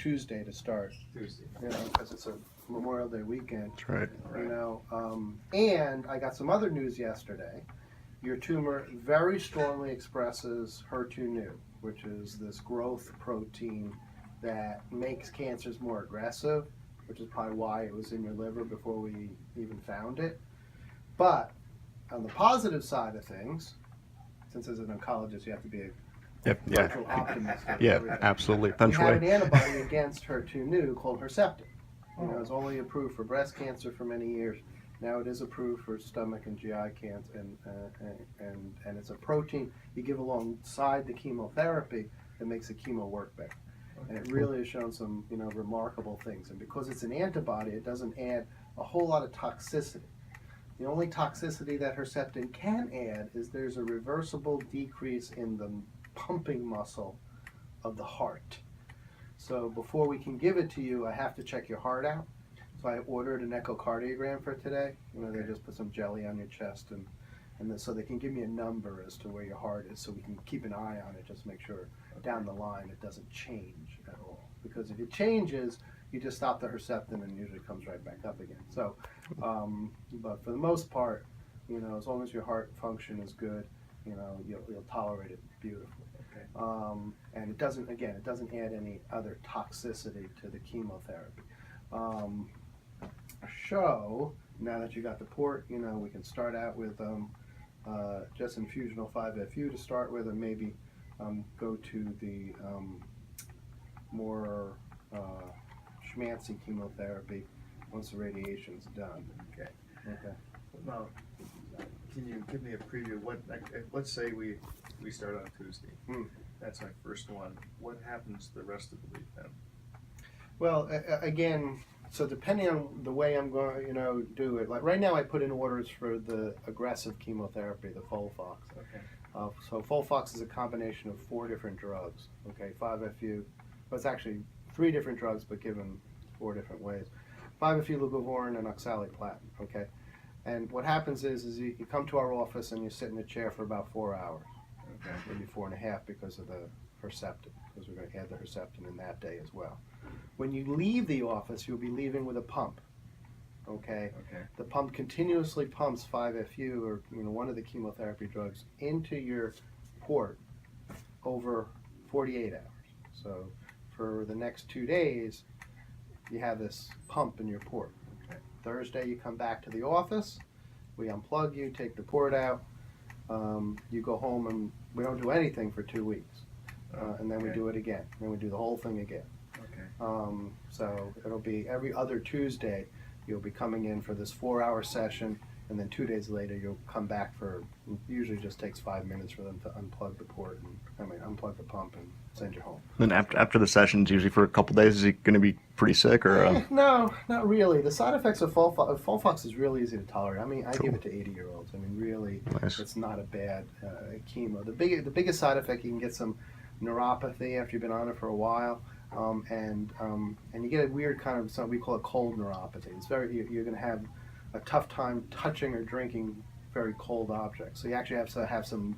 Tuesday to start, Tuesday. you know, because it's a Memorial Day weekend. That's right. You know, and I got some other news yesterday. Your tumor very strongly expresses HER2/neu, which is this growth protein that makes cancers more aggressive, which is probably why it was in your liver before we even found it. But on the positive side of things, since as an oncologist you have to be a virtual optimist. Yeah, everything. absolutely. We Feng have an shui. antibody against HER2/neu called Herceptin. You know, it's only approved for breast cancer for many years. Now it is approved for stomach and GI cancer, and it's a protein you give alongside the chemotherapy that makes the chemo work better. And it really has shown some, you know, remarkable things. And because it's an antibody, it doesn't add a whole lot of toxicity. The only toxicity that Herceptin can add is there's a reversible decrease in the pumping muscle of the heart. So before we can give it to you, I have to check your heart out. So I ordered an echocardiogram for today. You know, they just put some jelly on your chest, and then, so they can give me a number as to where your heart is, so we can keep an eye on it, just to make sure down the line it doesn't change at all. Because if it changes, you just stop the Herceptin and it usually comes right back up again. So, but for the most part, you know, as long as your heart function is good, you know, you'll tolerate it beautifully. And it doesn't add any other toxicity to the chemotherapy. So now that you got the port, you know, we can start out with just infusional 5-FU to start with, and maybe go to the more schmancy chemotherapy once the radiation's done. Okay. Okay. Now, can you give me a preview? What, let's say we start on Tuesday. That's my first one. What happens the rest of the week then? Well, again, so depending on the way I'm going to, you know, do it, like right now I put in orders for the aggressive chemotherapy, the Folfox. Okay. So Folfox is a combination of 4 different drugs, okay, 5-FU, well, it's actually 3 different drugs, but given 4 different ways. 5-FU, leucovorin, and oxaliplatin, okay? And what happens is you come to our office and you sit in a chair for about 4 hours, okay, maybe 4.5 because of the Herceptin, because we're going to add the Herceptin in that day as well. When you leave the office, you'll be leaving with a pump, okay? Okay. The pump continuously pumps 5-FU, or, you know, one of the chemotherapy drugs, into your port over 48 hours. So for the next 2 days, you have this pump in your port. Okay. Thursday, you come back to the office, we unplug you, take the port out, you go home, and we don't do anything for 2 weeks. And then we do it again. Then we do the whole thing again. Okay. So it'll be every other Tuesday, you'll be coming in for this 4-hour session, and then 2 days later you'll come back for, usually just takes 5 minutes for them to unplug the port, and unplug the pump and send you home. Then after the sessions, usually for a couple days, is he going to be pretty sick or? No, not really. The side effects of Folfox is really easy to tolerate. I mean, I give it to 80-year-olds. I mean, really, Nice. it's not a bad chemo. The biggest side effect, you can get some neuropathy after you've been on it for a while, and you get a weird kind of something we call a cold neuropathy. It's you're going to have a tough time touching or drinking very cold objects. So you actually have to have some